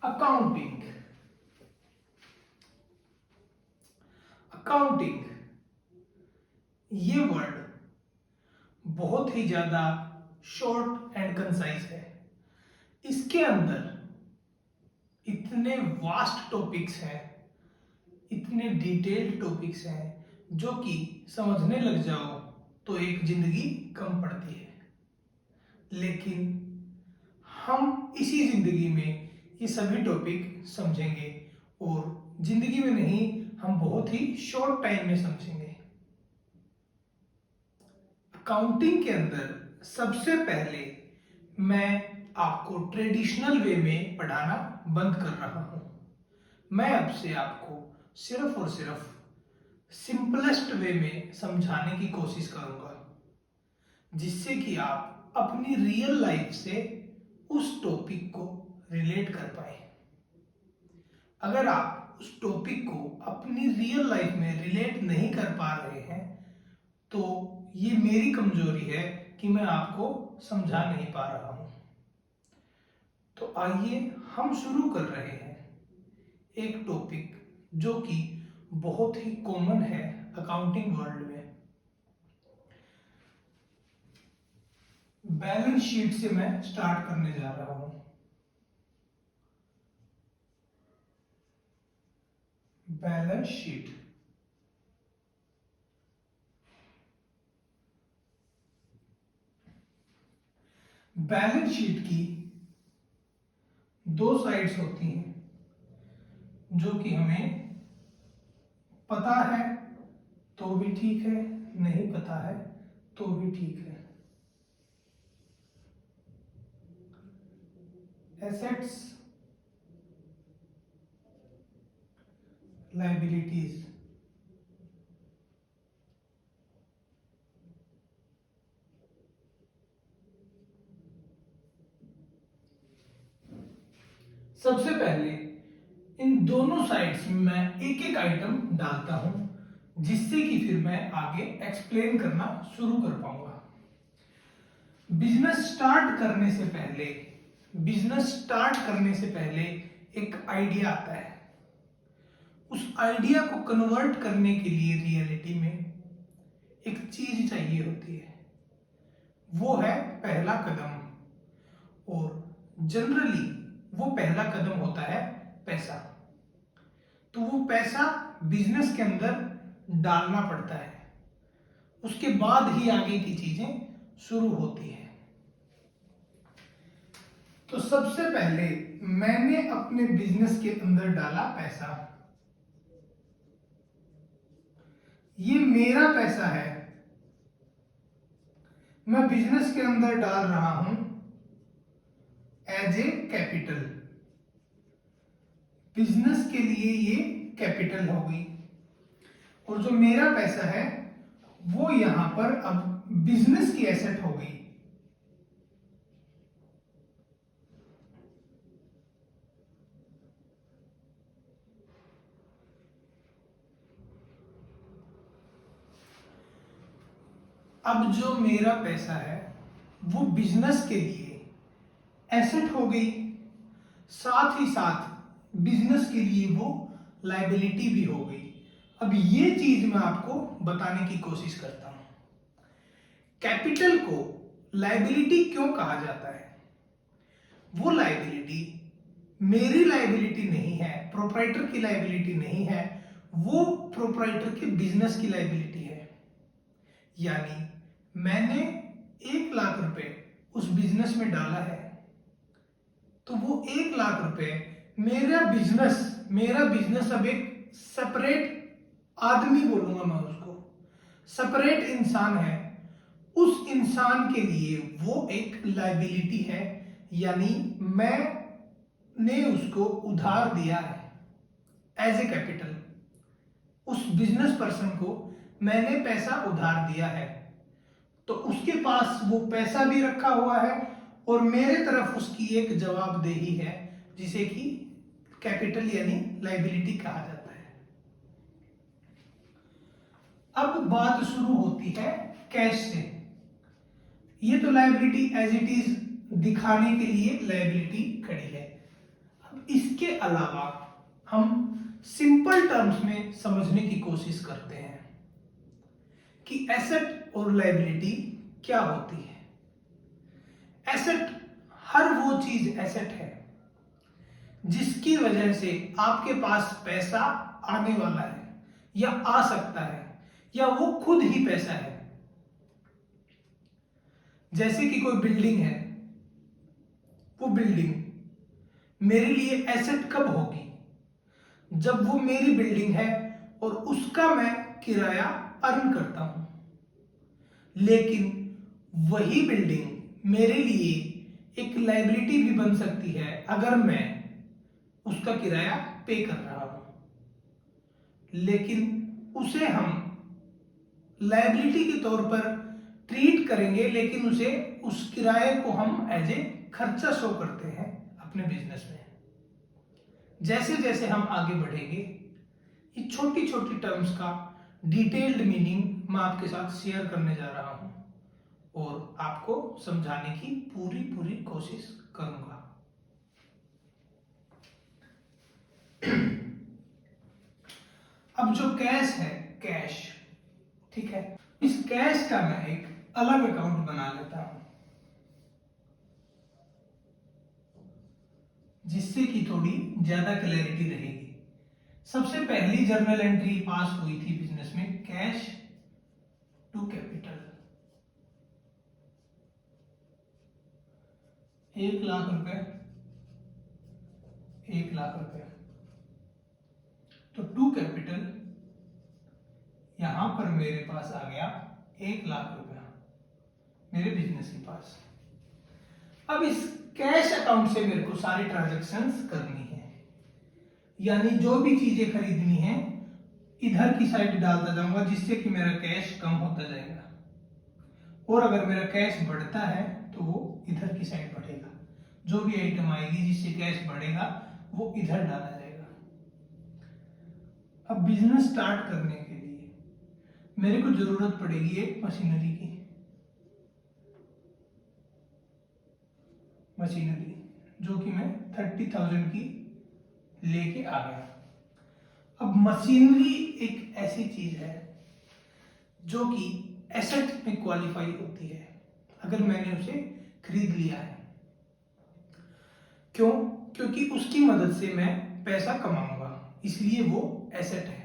Accounting. Accounting ये word बहुत ही ज्यादा शॉर्ट एंड कंसाइज है। इसके अंदर इतने वास्ट टॉपिक्स हैं, इतने डिटेल्ड टॉपिक्स हैं, जो कि समझने लग जाओ तो एक जिंदगी कम पड़ती है। लेकिन हम इसी जिंदगी में ये सभी टॉपिक समझेंगे और जिंदगी में नहीं, हम बहुत ही शॉर्ट टाइम में समझेंगे। अकाउंटिंग के अंदर सबसे पहले मैं आपको ट्रेडिशनल वे में पढ़ाना बंद कर रहा हूं। मैं अब से आपको सिर्फ और सिर्फ सिंपलेस्ट वे में समझाने की कोशिश करूंगा, जिससे कि आप अपनी रियल लाइफ से उस टॉपिक को रिलेट कर पाए। अगर आप उस टॉपिक को अपनी रियल लाइफ में रिलेट नहीं कर पा रहे हैं तो ये मेरी कमजोरी है कि मैं आपको समझा नहीं पा रहा हूं। तो आइए हम शुरू कर रहे हैं एक टॉपिक जो कि बहुत ही कॉमन है अकाउंटिंग वर्ल्ड में। बैलेंस शीट से मैं स्टार्ट करने जा रहा हूं। बैलेंस शीट बैलेंस शीट की दो साइड्स होती हैं, जो कि हमें पता है तो भी ठीक है, नहीं पता है तो भी ठीक है। Assets, liabilities. सबसे पहले इन दोनों साइड्स में मैं एक एक आइटम डालता हूं, जिससे कि फिर मैं आगे एक्सप्लेन करना शुरू कर पाऊंगा। बिजनेस स्टार्ट करने से पहले एक आइडिया आता है। उस आइडिया को कन्वर्ट करने के लिए रियलिटी में एक चीज चाहिए होती है, वो है पहला कदम। और जनरली वो पहला कदम होता है पैसा। तो वो पैसा बिजनेस के अंदर डालना पड़ता है, उसके बाद ही आगे की चीजें शुरू होती है। तो सबसे पहले मैंने अपने बिजनेस के अंदर डाला पैसा। ये मेरा पैसा है, मैं बिजनेस के अंदर डाल रहा हूं एज ए कैपिटल। बिजनेस के लिए ये कैपिटल हो गई, और जो मेरा पैसा है वो यहां पर अब बिजनेस की एसेट हो गई। अब जो मेरा पैसा है वो बिजनेस के लिए एसेट हो गई, साथ ही साथ बिजनेस के लिए वो लायबिलिटी भी हो गई। अब ये चीज मैं आपको बताने की कोशिश करता हूं। कैपिटल को लायबिलिटी क्यों कहा जाता है? वो लायबिलिटी मेरी लायबिलिटी नहीं है, प्रोप्राइटर की लायबिलिटी नहीं है, वो प्रोप्राइटर के बिजनेस की लायबिलिटी है। यानी मैंने 1,00,000 रुपए उस बिजनेस में डाला है, तो वो 1,00,000 रुपए मेरा बिजनेस अब एक सेपरेट आदमी बोलूंगा मैं उसको, सेपरेट इंसान है। उस इंसान के लिए वो एक लायबिलिटी है, यानी मैंने उसको उधार दिया है एज ए कैपिटल। उस बिजनेस पर्सन को मैंने पैसा उधार दिया है, तो उसके पास वो पैसा भी रखा हुआ है और मेरे तरफ उसकी एक जवाबदेही है, जिसे कि कैपिटल यानी लायबिलिटी कहा जाता है। अब बात शुरू होती है कैश से। ये तो लायबिलिटी एज इट इज दिखाने के लिए लायबिलिटी खड़ी है। इसके अलावा हम सिंपल टर्म्स में समझने की कोशिश करते हैं कि एसेट और लायबिलिटी क्या होती है। एसेट, हर वो चीज एसेट है जिसकी वजह से आपके पास पैसा आने वाला है या आ सकता है या वो खुद ही पैसा है। जैसे कि कोई बिल्डिंग है, वो बिल्डिंग मेरे लिए एसेट कब होगी? जब वो मेरी बिल्डिंग है और उसका मैं किराया अर्न करता हूं। लेकिन वही बिल्डिंग मेरे लिए एक लायबिलिटी भी बन सकती है अगर मैं उसका किराया पे कर रहा हूं। लेकिन उसे हम लायबिलिटी के तौर पर ट्रीट करेंगे, लेकिन उसे, उस किराए को हम एज ए खर्चा शो करते हैं अपने बिजनेस में। जैसे जैसे हम आगे बढ़ेंगे, ये छोटी छोटी टर्म्स का डिटेल्ड मीनिंग मैं आपके साथ शेयर करने जा रहा हूं और आपको समझाने की पूरी पूरी कोशिश करूंगा। अब जो कैश है, कैश, ठीक है, इस कैश का मैं एक अलग अकाउंट बना लेता हूं जिससे कि थोड़ी ज्यादा क्लैरिटी रहेगी। सबसे पहली जर्नल एंट्री पास हुई थी बिजनेस में, कैश टू कैपिटल। 1,00,000 रुपए, 1,00,000 रुपए। तो टू कैपिटल यहां पर मेरे पास आ गया 1,00,000 रुपया मेरे बिजनेस के पास। अब इस कैश अकाउंट से मेरे को सारी ट्रांजैक्शंस करनी है, यानी जो भी चीजें खरीदनी है इधर की साइड डालता जाऊंगा जिससे कि मेरा कैश कम होता जाएगा, और अगर मेरा कैश बढ़ता है तो वो इधर की साइड बढ़ेगा। जो भी आइटम आएगी जिससे कैश बढ़ेगा वो इधर डाला जाएगा। अब बिजनेस स्टार्ट करने के लिए मेरे को जरूरत पड़ेगी एक मशीनरी की, मशीनरी जो कि मैं 30,000 की लेके आ गया। अब मशीनरी एक ऐसी चीज है जो कि एसेट में क्वालिफाई होती है अगर मैंने उसे खरीद लिया है। क्यों? क्योंकि उसकी मदद से मैं पैसा कमाऊंगा, इसलिए वो एसेट है।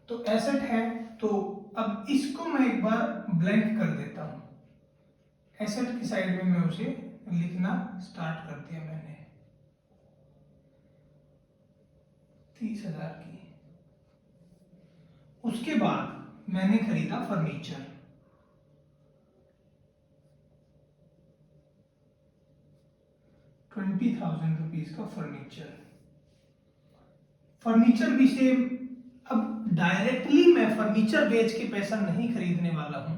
तो एसेट है, तो अब इसको मैं एक बार ब्लैंक कर देता हूं। एसेट की साइड में मैं उसे लिखना स्टार्ट कर दिया मैंने, 30,000 की। उसके बाद मैंने खरीदा फर्नीचर, ₹20,000 का फर्नीचर। फर्नीचर भी सेम। अब डायरेक्टली मैं फर्नीचर बेच के पैसा नहीं खरीदने वाला हूं।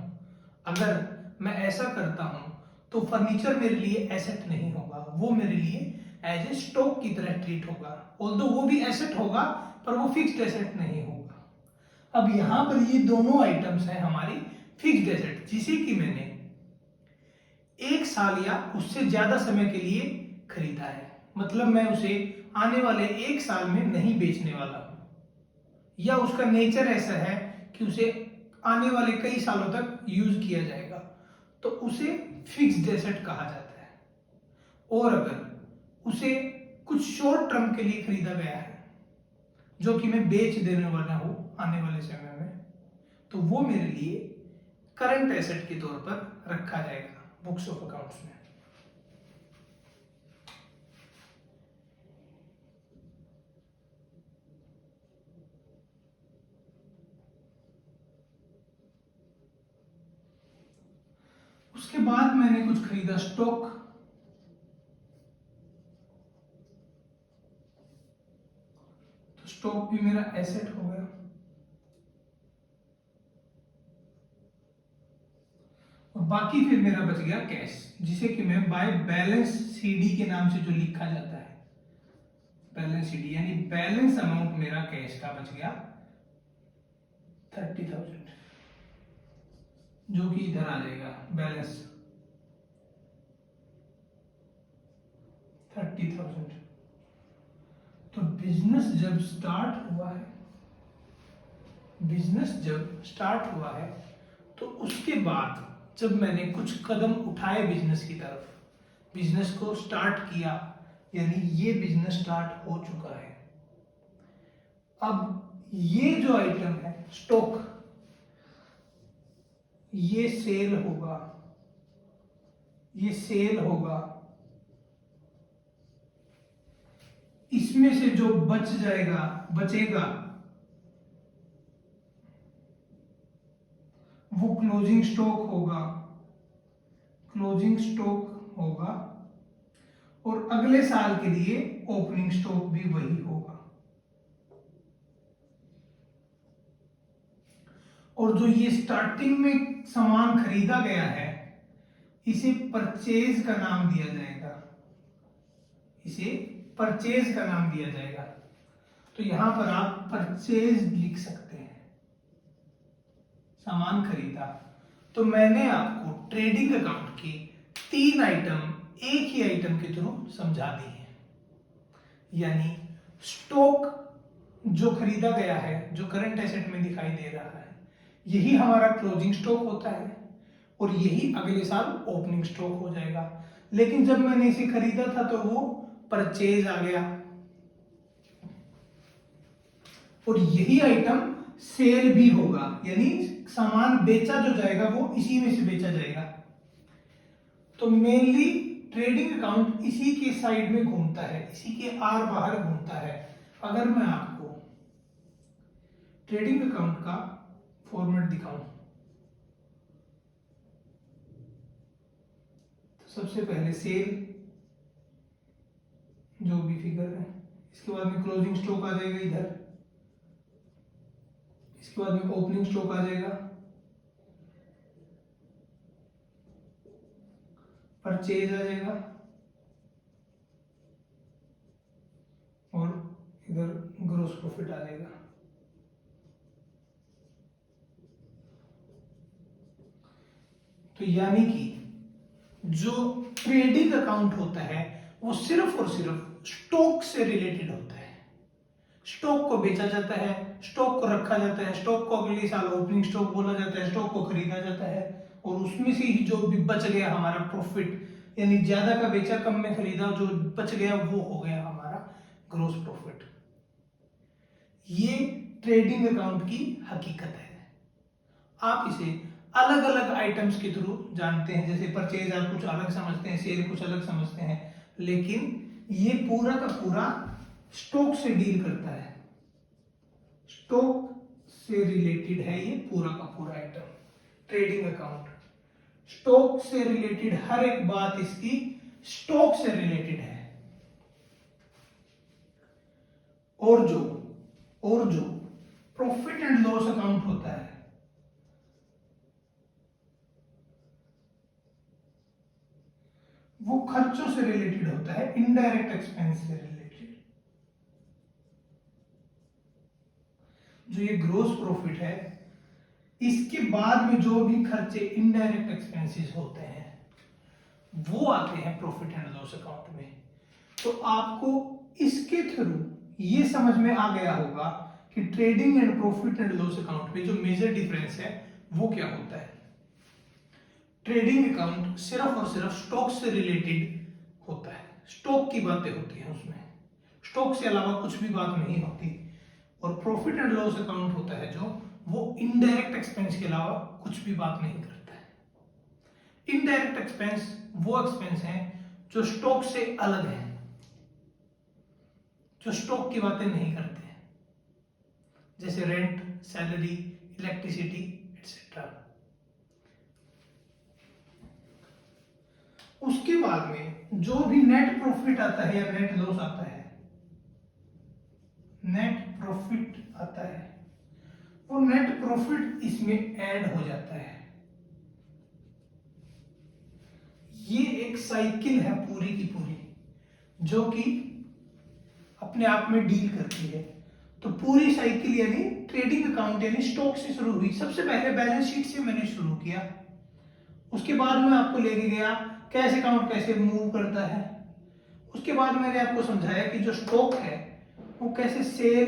अगर मैं ऐसा करता हूं तो फर्नीचर मेरे लिए एसेट नहीं होगा, वो मेरे लिए एज ए स्टॉक की तरह ट्रीट होगा। ऑल्दो वो भी एसेट होगा पर वो फिक्स्ड एसेट नहीं होगा। अब यहां पर ये दोनों आइटम्स हैं हमारी फिक्स्ड एसेट, जिसे कि मैंने 1 साल या उससे ज्यादा समय के लिए खरीदा है। मतलब मैं उसे आने वाले 1 साल में नहीं बेचने वाला हूं, या उसका नेचर ऐसा है कि उसे आने वाले कई सालों तक यूज किया जाएगा, तो उसे फिक्स्ड एसेट कहा जाता है। और अगर उसे कुछ शॉर्ट टर्म के लिए खरीदा गया है जो कि मैं बेच देने वाला हूं आने वाले समय में, तो वो मेरे लिए करंट एसेट के तौर पर रखा जाएगा बुक्स ऑफ अकाउंट्स में। उसके बाद मैंने कुछ खरीदा स्टॉक, तो स्टॉक भी मेरा एसेट हो गया। और बाकी फिर मेरा बच गया कैश, जिसे कि मैं बाय बैलेंस सीडी के नाम से जो लिखा जाता है, बैलेंस सीडी, यानी बैलेंस अमाउंट मेरा कैश का बच गया 30,000, जो कि इधर आ जाएगा बैलेंस 30,000। 20,000। तो बिजनेस जब स्टार्ट हुआ है तो उसके बाद जब मैंने कुछ कदम उठाए बिजनेस की तरफ, बिजनेस को स्टार्ट किया, यानी ये बिजनेस स्टार्ट हो चुका है। अब ये जो आइटम है स्टॉक, ये सेल होगा, इसमें से जो बचेगा वो क्लोजिंग स्टॉक होगा और अगले साल के लिए ओपनिंग स्टॉक भी वही होगा। और जो ये स्टार्टिंग में सामान खरीदा गया है इसे परचेज का नाम दिया जाएगा। तो यहां पर आप परचेज लिख सकते हैं, सामान खरीदा। तो मैंने आपको ट्रेडिंग अकाउंट की 3 आइटम एक ही आइटम के थ्रू समझा दी है। यानी स्टॉक जो खरीदा गया है, जो करंट एसेट में दिखाई दे रहा है, यही हमारा क्लोजिंग स्टॉक होता है और यही अगले साल ओपनिंग स्टॉक हो जाएगा। लेकिन जब मैंने इसे खरीदा था तो वो परचेज आ गया और यही आइटम सेल भी होगा, यानी सामान बेचा जो जाएगा वो इसी में से बेचा जाएगा। तो मेनली ट्रेडिंग अकाउंट इसी के साइड में घूमता है, इसी के आर बाहर घूमता है। अगर मैं आपको ट्रेडिंग अकाउंट का फॉर्मेट दिखाऊं तो सबसे पहले सेल जो भी फिगर है, इसके बाद में क्लोजिंग स्टॉक आ जाएगा इधर, इसके बाद में ओपनिंग स्टॉक आ जाएगा, परचेज आ जाएगा और इधर ग्रॉस प्रॉफिट आ जाएगा। तो यानी कि जो ट्रेडिंग अकाउंट होता है वो सिर्फ और सिर्फ स्टॉक से रिलेटेड होता है। स्टॉक को बेचा जाता है, स्टॉक को रखा जाता है, स्टॉक को अगले साल ओपनिंग स्टॉक बोला जाता है, स्टॉक को खरीदा जाता है और उसमें से ही जो भी बच गया हमारा प्रॉफिट, यानी ज्यादा का बेचा कम में खरीदा, जो बच गया वो हो गया हमारा ग्रॉस प्रॉफिट। ये ट्रेडिंग अकाउंट की हकीकत है। आप इसे अलग अलग आइटम्स के थ्रू जानते हैं, जैसे परचेज आप कुछ अलग समझते हैं, सेल कुछ अलग समझते हैं, लेकिन ये पूरा का पूरा स्टॉक से डील करता है, स्टॉक से रिलेटेड है ये पूरा का पूरा आइटम। ट्रेडिंग अकाउंट स्टॉक से रिलेटेड, हर एक बात इसकी स्टॉक से रिलेटेड है। और जो प्रॉफिट एंड लॉस अकाउंट होता है वो खर्चों से रिलेटेड होता है, इनडायरेक्ट एक्सपेंस से रिलेटेड। जो ये ग्रॉस प्रॉफिट है इसके बाद में जो भी खर्चे इनडायरेक्ट एक्सपेंसेस होते हैं वो आते हैं प्रॉफिट एंड लॉस अकाउंट में। तो आपको इसके थ्रू ये समझ में आ गया होगा कि trading and profit and loss account में जो मेजर डिफरेंस है वो क्या होता है। ट्रेडिंग अकाउंट सिर्फ और सिर्फ स्टॉक से रिलेटेड होता है, स्टॉक की बातें होती हैं उसमें, स्टॉक से अलावा कुछ भी बात नहीं होती। और प्रॉफिट एंड लॉस अकाउंट होता है जो वो इनडायरेक्ट एक्सपेंस के अलावा कुछ भी बात नहीं करता है। इनडायरेक्ट एक्सपेंस वो एक्सपेंस हैं जो स्टॉक से अलग है, जो स्टॉक की बातें नहीं करते हैं, जैसे रेंट, सैलरी, इलेक्ट्रिसिटी एटसेट्रा। उसके बाद में जो भी नेट प्रॉफिट आता है या नेट लॉस आता है, नेट प्रॉफिट आता है, वो नेट प्रॉफिट इसमें ऐड हो जाता है। ये एक साइकिल है पूरी की पूरी जो कि अपने आप में डील करती है। तो पूरी साइकिल यानी ट्रेडिंग अकाउंट यानी स्टॉक से शुरू हुई। सबसे पहले बैलेंस शीट से मैंने शुरू किया, उसके बाद मैं आपको लेके गया कैश अकाउंट कैसे मूव करता है, उसके बाद मैंने आपको समझाया कि जो स्टॉक है वो कैसे सेल,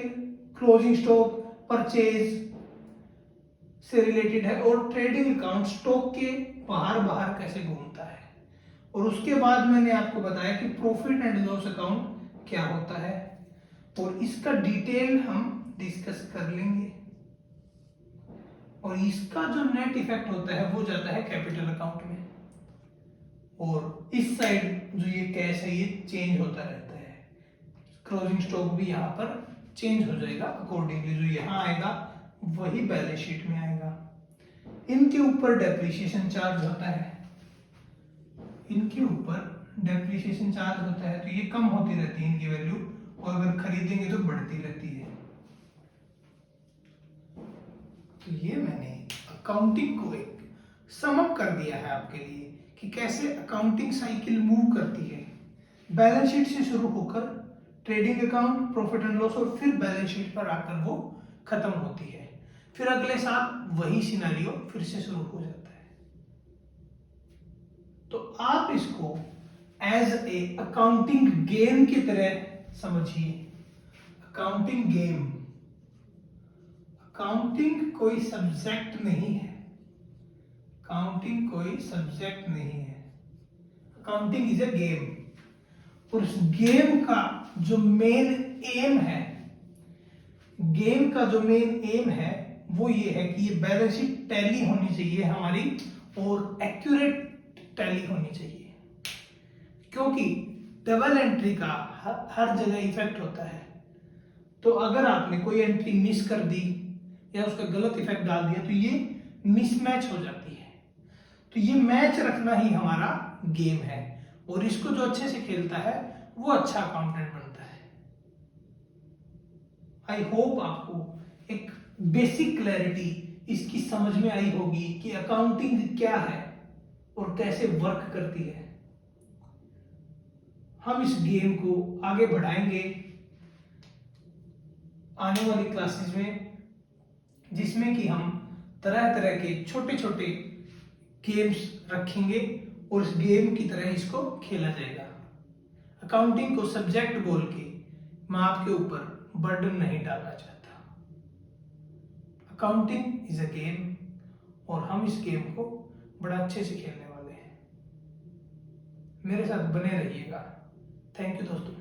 क्लोजिंग स्टॉक, परचेज से रिलेटेड है, और ट्रेडिंग अकाउंट स्टॉक के बाहर बाहर कैसे घूमता है। और उसके बाद मैंने आपको बताया कि प्रॉफिट एंड लॉस अकाउंट क्या होता है, और इसका डिटेल हम डिस्कस कर लेंगे। और इसका जो नेट इफेक्ट होता है वो जाता है कैपिटल अकाउंट में, और इस साइड जो ये कैश है ये चेंज होता रहता है। क्लोजिंग स्टॉक भी यहाँ पर चेंज हो जाएगा अकॉर्डिंगली, जो यहाँ आएगा वही बैलेंस शीट में आएगा। इनके ऊपर डेप्रिसिएशन चार्ज होता है, इनके ऊपर डेप्रिसिएशन चार्ज होता है, तो ये कम होती रहती है इनकी वैल्यू, और अगर खरीदेंगे तो बढ़ती रहती है। तो ये मैंने अकाउंटिंग को एक समअप कर दिया है आपके लिए कि कैसे अकाउंटिंग साइकिल मूव करती है, बैलेंस शीट से शुरू होकर trading account, profit and loss, और फिर बैलेंस शीट पर आकर वो खत्म होती है। फिर अगले साल वही सिनेरियो फिर से शुरू हो जाता है। तो आप इसको एज ए अकाउंटिंग गेम की तरह समझिए। अकाउंटिंग गेम, अकाउंटिंग कोई सब्जेक्ट नहीं है, अकाउंटिंग कोई सब्जेक्ट नहीं है, अकाउंटिंग इज अ गेम। और उस गेम का जो मेन एम है, गेम का जो मेन एम है वो ये है कि ये बैलेंस शीट टैली होनी चाहिए हमारी, और एक्यूरेट टैली होनी चाहिए, क्योंकि डबल एंट्री का हर जगह इफेक्ट होता है। तो अगर आपने कोई एंट्री मिस कर दी या उसका गलत इफेक्ट डाल दिया तो ये मिसमैच हो जाती है। तो ये मैच रखना ही हमारा गेम है, और इसको जो अच्छे से खेलता है वो अच्छा अकाउंटेंट बनता है। आई होप आपको एक बेसिक क्लैरिटी इसकी समझ में आई होगी कि अकाउंटिंग क्या है और कैसे वर्क करती है। हम इस गेम को आगे बढ़ाएंगे आने वाली क्लासेस में, जिसमें कि हम तरह तरह के छोटे छोटे गेम्स रखेंगे और इस गेम की तरह इसको खेला जाएगा। अकाउंटिंग को सब्जेक्ट बोल के मैं आपके ऊपर बर्डन नहीं डालना चाहता। अकाउंटिंग इज अ गेम, और हम इस गेम को बड़ा अच्छे से खेलने वाले हैं। मेरे साथ बने रहिएगा। थैंक यू दोस्तों।